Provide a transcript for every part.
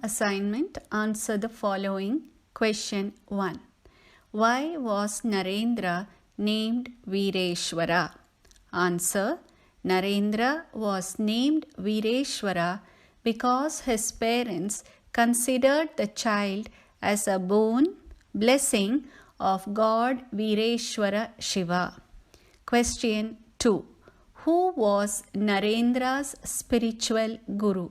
assignment. Answer the following. Question 1. Why was Narendra named Vireshwara? Answer. Narendra was named Vireshwara because his parents considered the child as a boon, blessing of God Vireshwara Shiva. Question 2. Who was Narendra's spiritual guru?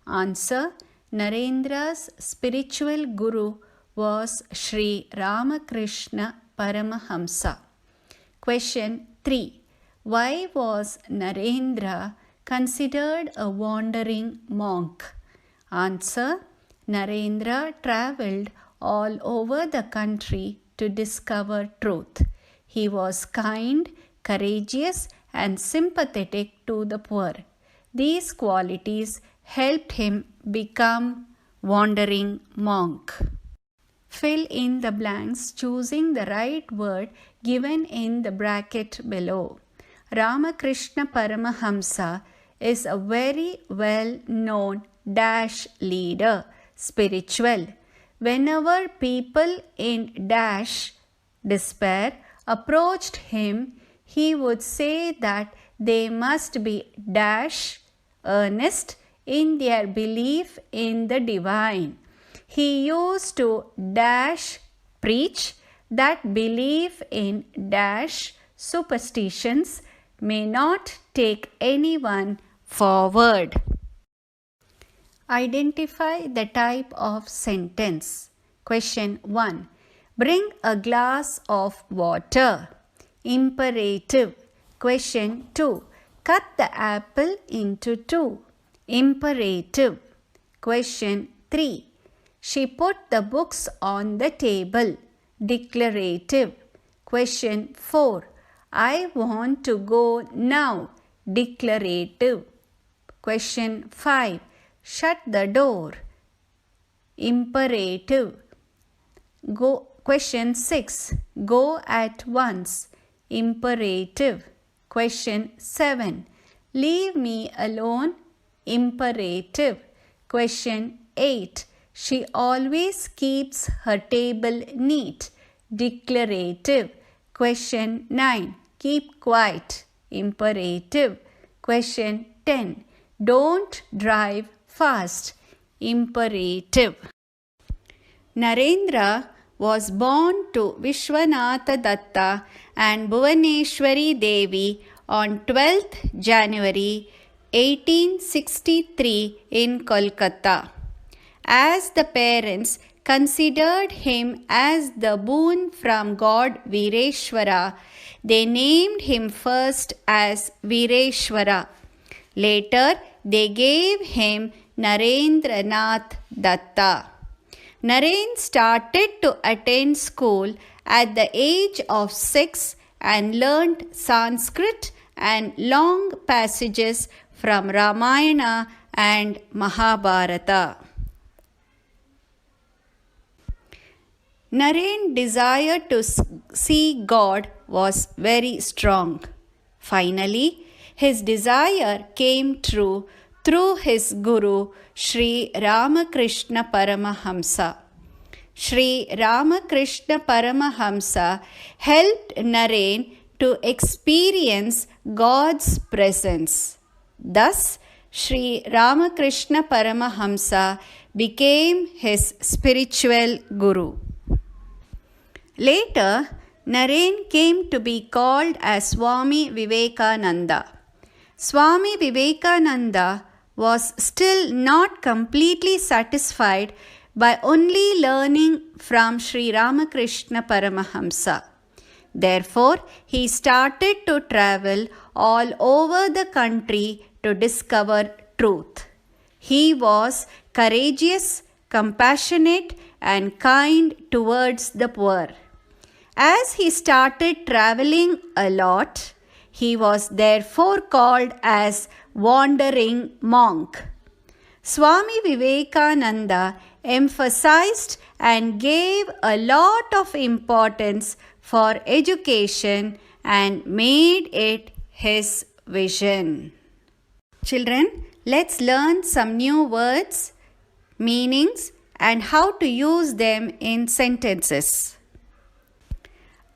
Answer. Narendra's spiritual guru was Sri Ramakrishna Paramahamsa. Question 3. Why was Narendra considered a wandering monk? Answer. Narendra travelled all over the country to discover truth. He was kind, courageous, and sympathetic to the poor. These qualities helped him become wandering monk. Fill in the blanks choosing the right word given in the bracket below. Ramakrishna Paramahamsa is a very well-known dash leader, spiritual. Whenever people in dash despair approached him, he would say that they must be dash earnest in their belief in the divine. He used to dash preach that belief in dash superstitions may not take anyone forward. Identify the type of sentence. Question 1. Bring a glass of water. Imperative. Question 2. Cut the apple into 2. Imperative. Question 3. She put the books on the table. Declarative. Question 4. I want to go now. Declarative. Question 5. Shut the door. Imperative. Question 6. Go at once. Imperative. Question 7. Leave me alone. Imperative. Question 8. She always keeps her table neat. Declarative. Question 9. Keep quiet. Imperative. Question 10. Don't drive fast. Imperative. Narendra was born to Vishwanatha Datta and Bhuvaneshwari Devi on 12th January 1863 in Kolkata. As the parents considered him as the boon from God Vireshwara, they named him first as Vireshwara. Later, they gave him Narendranath Datta. Naren started to attend school at the age of 6 and learned Sanskrit and long passages from Ramayana and Mahabharata. Naren's desire to see God was very strong. Finally, his desire came true through his guru Sri Ramakrishna Paramahamsa. Sri Ramakrishna Paramahamsa helped Naren to experience God's presence. Thus, Sri Ramakrishna Paramahamsa became his spiritual guru. Later, Naren came to be called as Swami Vivekananda. Swami Vivekananda was still not completely satisfied by only learning from Sri Ramakrishna Paramahamsa. Therefore, he started to travel all over the country to discover truth. He was courageous, compassionate, and kind towards the poor. As he started traveling a lot, he was therefore called as wandering monk. Swami Vivekananda emphasized and gave a lot of importance for education and made it his vision. Children, let's learn some new words meanings, and how to use them in sentences.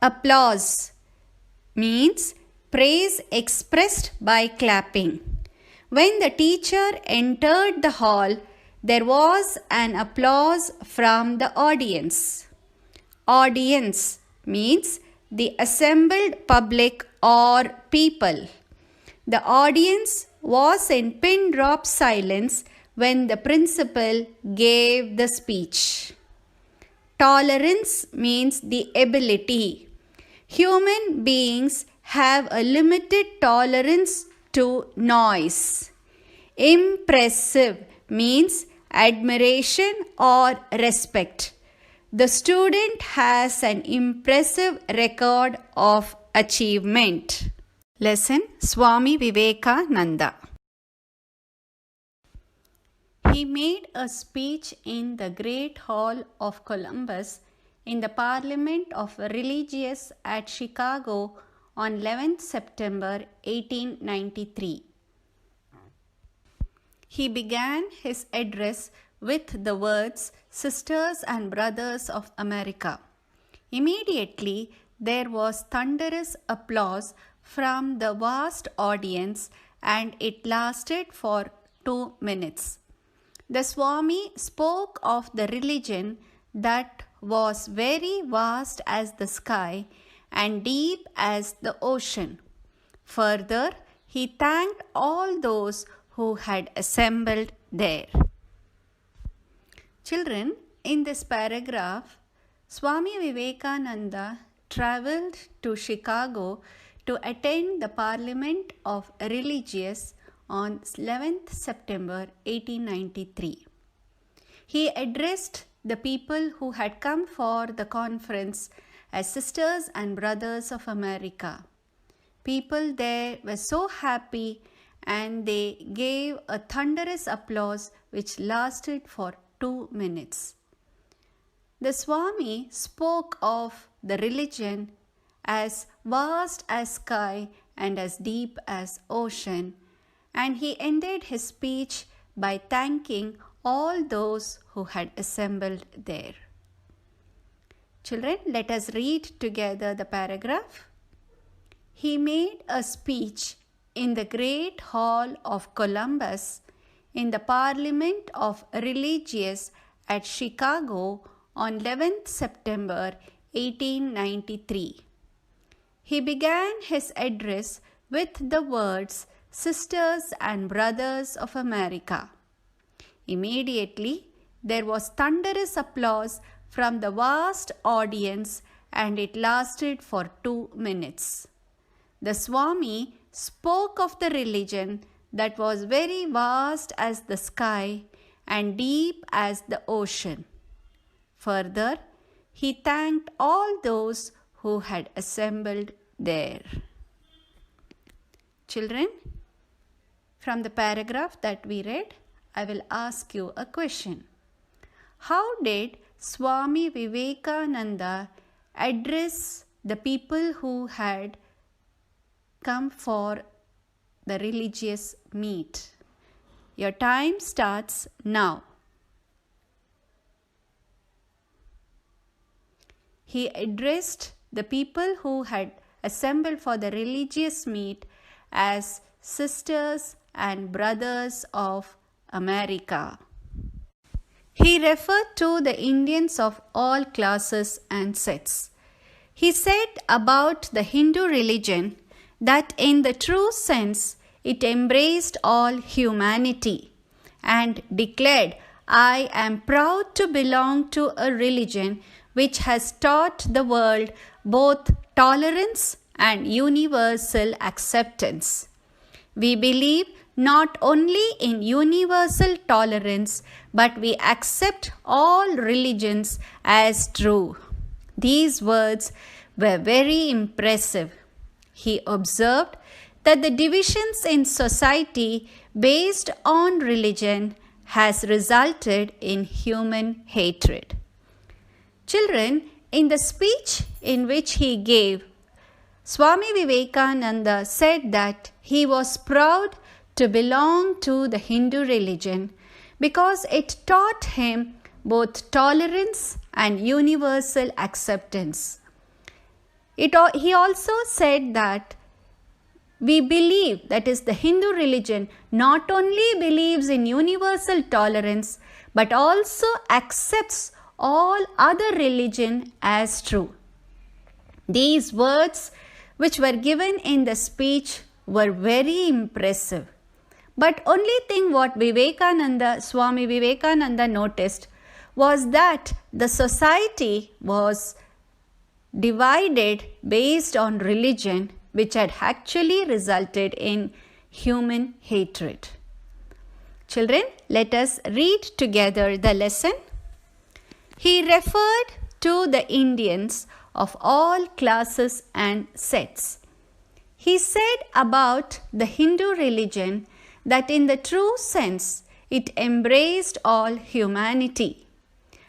Applause means praise expressed by clapping. When the teacher entered the hall, there was an applause from the audience. Audience means the assembled public or people. The audience was in pin drop silence when the principal gave the speech. Tolerance means the ability. Human beings have a limited tolerance to noise. Impressive means admiration or respect. The student has an impressive record of achievement. Lesson Swami Vivekananda. He made a speech in the Great Hall of Columbus in the Parliament of Religious at Chicago on 11th September 1893. He began his address with the words, "Sisters and Brothers of America." Immediately, there was thunderous applause from the vast audience, and it lasted for 2 minutes. The Swami spoke of the religion that was very vast as the sky and deep as the ocean. Further, he thanked all those who had assembled there. Children, in this paragraph, Swami Vivekananda traveled to Chicago to attend the Parliament of Religious on 11th September 1893. He addressed the people who had come for the conference as Sisters and Brothers of America. People there were so happy and they gave a thunderous applause which lasted for 2 minutes. The Swami spoke of the religion as vast as sky and as deep as ocean, and he ended his speech by thanking all those who had assembled there. Children, let us read together the paragraph. He made a speech in the Great Hall of Columbus in the Parliament of Religious at Chicago on 11th September 1893. He began his address with the words, "Sisters and Brothers of America." Immediately, there was thunderous applause from the vast audience, and it lasted for 2 minutes. The Swami spoke of the religion that was very vast as the sky and deep as the ocean. Further, he thanked all those who had assembled there. Children, from the paragraph that we read, I will ask you a question. How did Swami Vivekananda address the people who had come for the religious meet? Your time starts now. He addressed the people who had assembled for the religious meet as Sisters and Brothers of America. He referred to the Indians of all classes and sects. He said about the Hindu religion that in the true sense it embraced all humanity, and declared, "I am proud to belong to a religion which has taught the world both tolerance and universal acceptance. We believe not only in universal tolerance, but we accept all religions as true." These words were very impressive. He observed that the divisions in society based on religion has resulted in human hatred. Children, in the speech in which he gave, Swami Vivekananda said that he was proud to belong to the Hindu religion because it taught him both tolerance and universal acceptance. He also said that we believe, that is, the Hindu religion not only believes in universal tolerance but also accepts all other religion as true. These words, which were given in the speech, were very impressive. But only thing what Swami Vivekananda noticed was that the society was divided based on religion, which had actually resulted in human hatred. Children, let us read together the lesson. He referred to the Indians of all classes and sects. He said about the Hindu religion that in the true sense it embraced all humanity,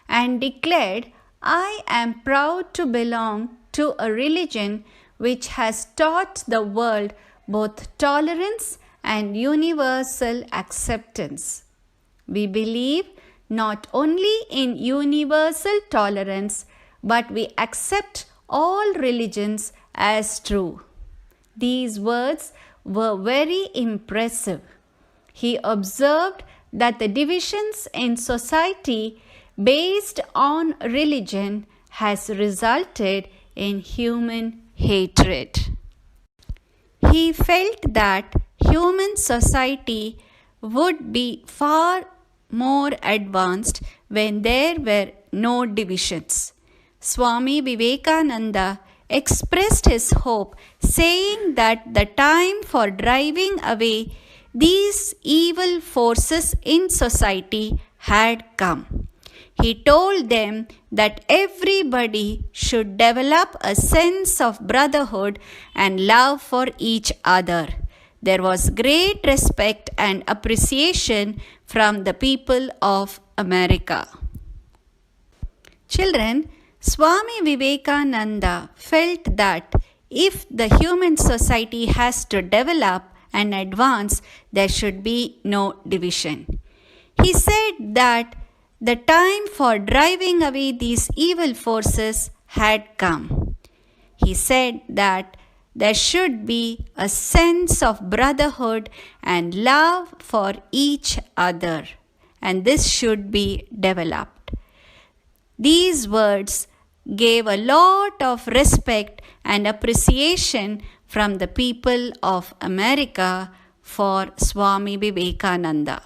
and declared, "I am proud to belong to a religion which has taught the world both tolerance and universal acceptance." We believe not only in universal tolerance, but we accept all religions as true. These words were very impressive. He observed that the divisions in society based on religion has resulted in human hatred. He felt that human society would be far more advanced when there were no divisions. Swami Vivekananda expressed his hope, saying that the time for driving away these evil forces in society had come. He told them that everybody should develop a sense of brotherhood and love for each other. There was great respect and appreciation from the people of America. Children, Swami Vivekananda felt that if the human society has to develop and advance, there should be no division. He said that the time for driving away these evil forces had come. He said that there should be a sense of brotherhood and love for each other, and this should be developed. These words gave a lot of respect and appreciation from the people of America for Swami Vivekananda.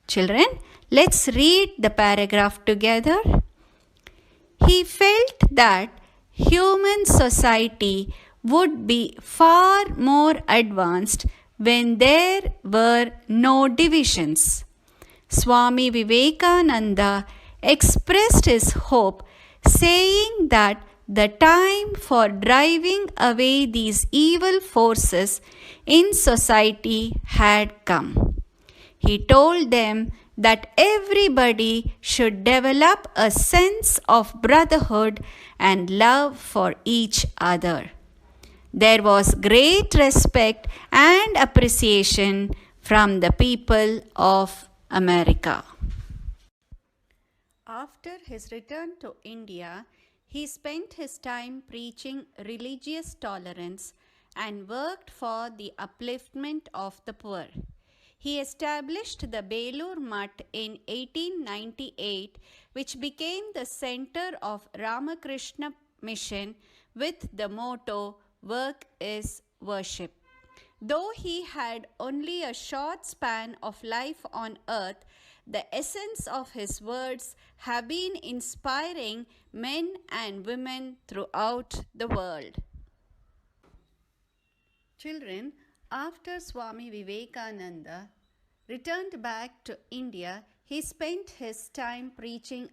Children, let's read the paragraph together. He felt that human society would be far more advanced when there were no divisions. Swami Vivekananda expressed his hope, saying that the time for driving away these evil forces in society had come. He told them that everybody should develop a sense of brotherhood and love for each other. There was great respect and appreciation from the people of America. After his return to India, he spent his time preaching religious tolerance and worked for the upliftment of the poor. He established the Belur Mutt in 1898, which became the center of Ramakrishna Mission with the motto, "Work is Worship." Though he had only a short span of life on earth, the essence of his words have been inspiring men and women throughout the world. Children, after Swami Vivekananda returned back to India, he spent his time preaching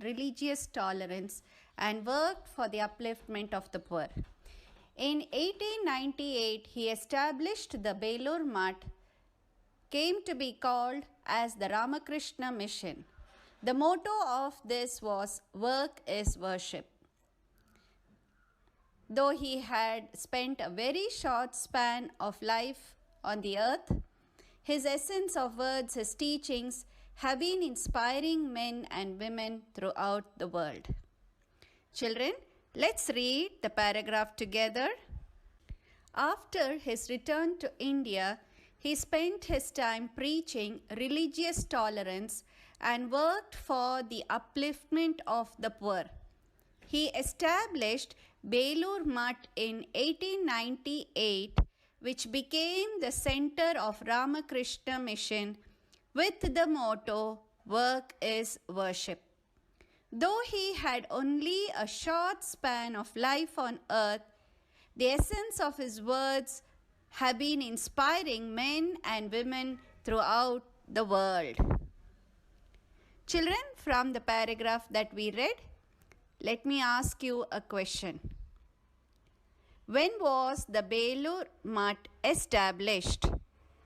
religious tolerance and worked for the upliftment of the poor. In 1898, he established the Belur Mutt, came to be called as the Ramakrishna Mission. The motto of this was, "Work is Worship." Though he had spent a very short span of life on the earth, his essence of words, his teachings have been inspiring men and women throughout the world. Children, let's read the paragraph together. After his return to India, he spent his time preaching religious tolerance and worked for the upliftment of the poor. He established Belur Mutt in 1898, which became the center of Ramakrishna Mission with the motto, "Work is Worship." Though he had only a short span of life on earth, the essence of his words have been inspiring men and women throughout the world. Children, from the paragraph that we read, let me ask you a question. When was the Belur Mutt established?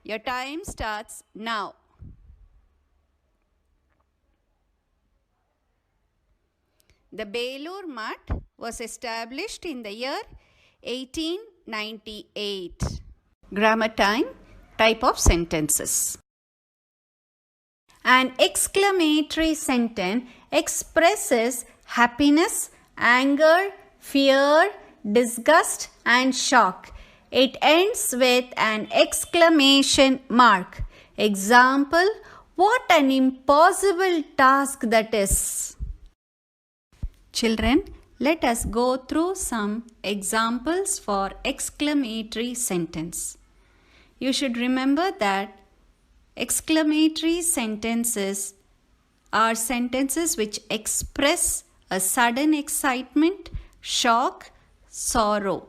Your time starts now. The Belur Mutt was established in the year 1898. Grammar time, type of sentences. An exclamatory sentence expresses happiness, anger, fear, disgust, and shock. It ends with an exclamation mark. Example, what an impossible task that is. Children, let us go through some examples for exclamatory sentence. You should remember that exclamatory sentences are sentences which express a sudden excitement, shock, sorrow.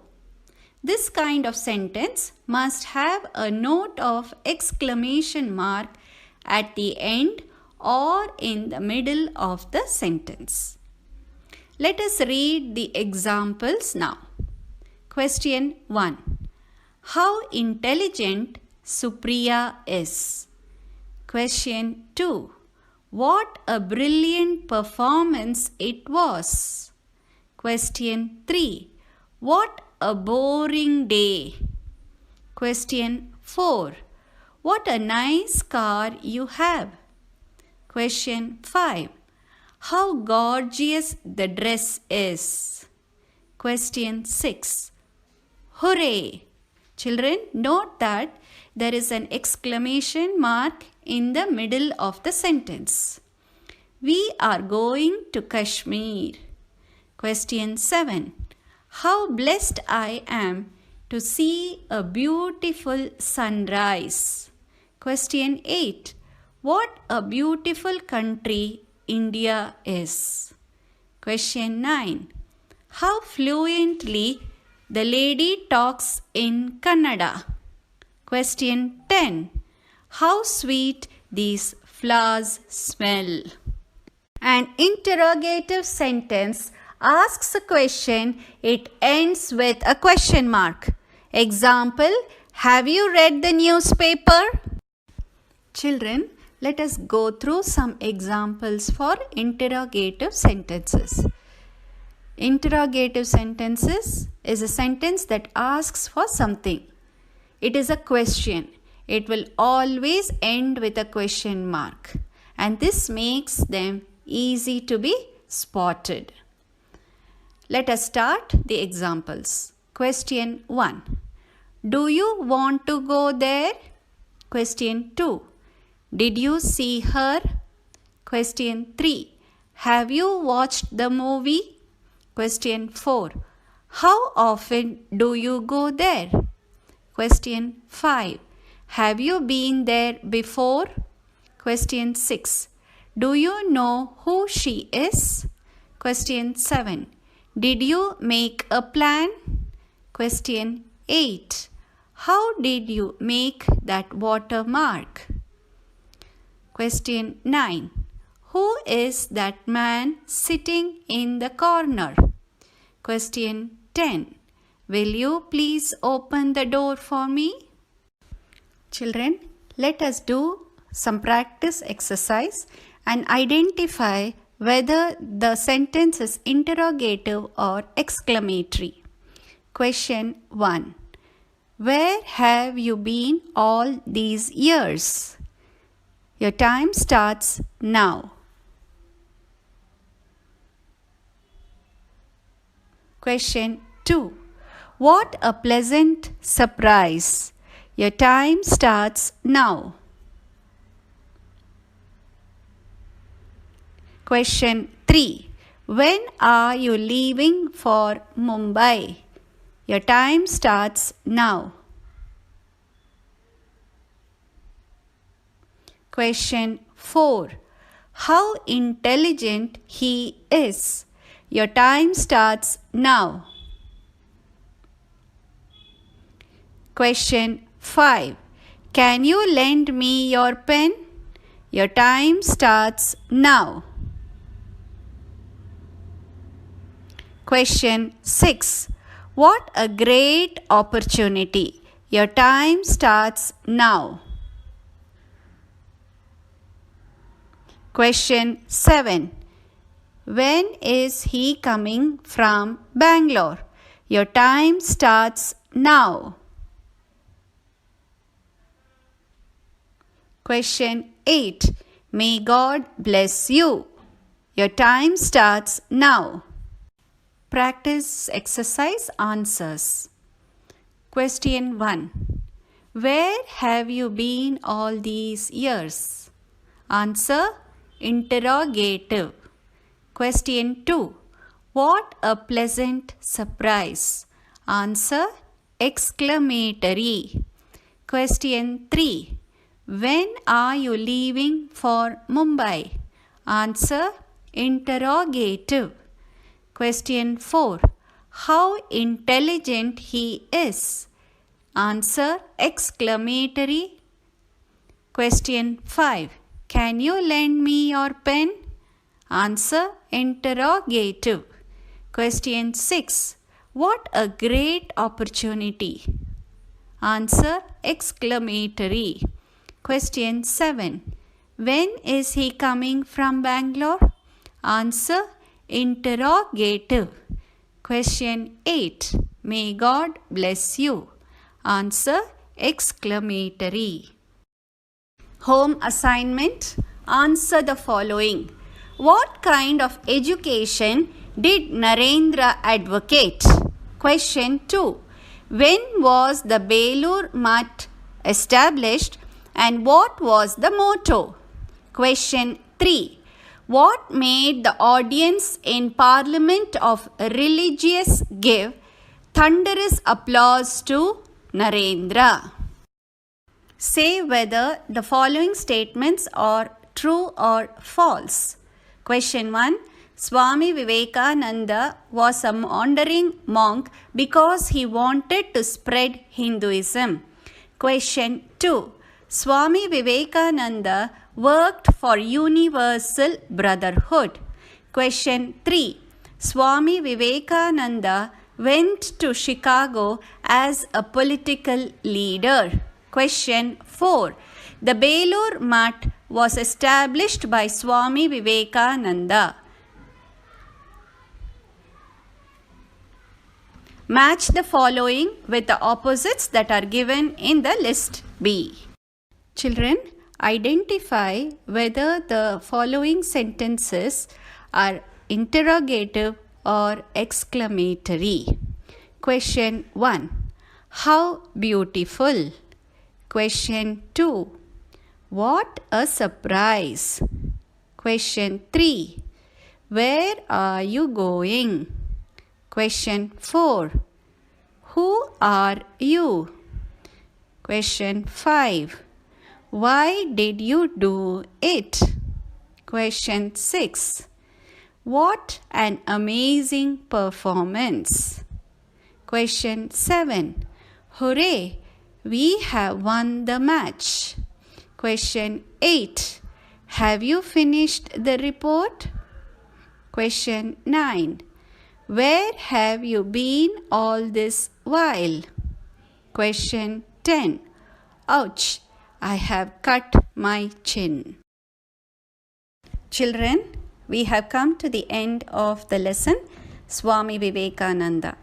This kind of sentence must have a note of exclamation mark at the end or in the middle of the sentence. Let us read the examples now. Question 1. How intelligent Supriya is. Question 2. What a brilliant performance it was. Question 3. What a boring day. Question 4. What a nice car you have. Question 5. How gorgeous the dress is. Question 6. Hooray! Children, note that there is an exclamation mark in the middle of the sentence. We are going to Kashmir. Question 7. How blessed I am to see a beautiful sunrise. Question 8. What a beautiful country India is. Question 9. How fluently the lady talks in Kannada. Question 10. How sweet these flowers smell. An interrogative sentence asks a question, it ends with a question mark. Example, have you read the newspaper? Children, let us go through some examples for interrogative sentences. Interrogative sentences is a sentence that asks for something. It is a question. It will always end with a question mark, and this makes them easy to be spotted. Let us start the examples. Question 1. Do you want to go there? Question 2. Did you see her? Question 3. Have you watched the movie? Question 4. How often do you go there? Question 5. Have you been there before? Question 6. Do you know who she is? Question 7. Did you make a plan? Question 8. How did you make that watermark? Question 9. Who is that man sitting in the corner? Question 10. Will you please open the door for me? Children, let us do some practice exercise and identify whether the sentence is interrogative or exclamatory. Question 1. Where have you been all these years? Your time starts now. Question 2. What a pleasant surprise. Your time starts now. Question 3. When are you leaving for Mumbai? Your time starts now. Question 4. How intelligent he is. Your time starts now. Question 5. Can you lend me your pen? Your time starts now. Question 6. What a great opportunity. Your time starts now. Question 7. When is he coming from Bangalore? Your time starts now. Question 8. May God bless you. Your time starts now. Practice exercise answers. Question 1. Where have you been all these years? Answer: interrogative. Question 2. What a pleasant surprise. Answer: exclamatory. Question 3. When are you leaving for Mumbai? Answer: interrogative. Question 4. How intelligent he is. Answer: exclamatory. Question 5. Can you lend me your pen? Answer: interrogative. Question 6. What a great opportunity. Answer: exclamatory. Question 7. When is he coming from Bangalore? Answer: interrogative. Question 8. May God bless you. Answer: exclamatory. Home assignment. Answer the following. What kind of education did Narendra advocate? Question 2. When was the Belur Math established and what was the motto? Question 3. What made the audience in Parliament of Religious give thunderous applause to Narendra? Say whether the following statements are true or false. Question 1. Swami Vivekananda was a wandering monk because he wanted to spread Hinduism. Question 2. Swami Vivekananda worked for universal brotherhood. Question 3. Swami Vivekananda went to Chicago as a political leader. Question 4. The Belur Math was established by Swami Vivekananda. Match the following with the opposites that are given in the list B. Children, identify whether the following sentences are interrogative or exclamatory. Question 1. How beautiful. Question 2. What a surprise. Question 3. Where are you going? Question 4. Who are you? Question 5. Why did you do it? Question 6. What an amazing performance. Question 7. Hooray! We have won the match. Question 8. Have you finished the report? Question 9. Where have you been all this while? Question 10. Ouch! I have cut my chin. Children, we have come to the end of the lesson, Swami Vivekananda.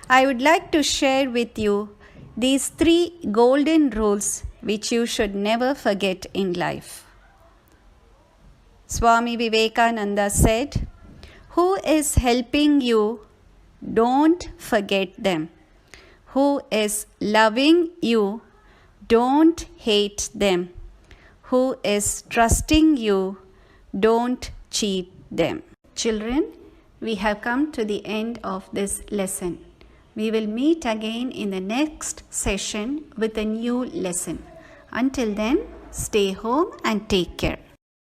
I would like to share with you these 3 golden rules which you should never forget in life. Swami Vivekananda said, "Who is helping you, don't forget them. Who is loving you, don't hate them. Who is trusting you, don't cheat them." Children, we have come to the end of this lesson. We will meet again in the next session with a new lesson. Until then, stay home and take care.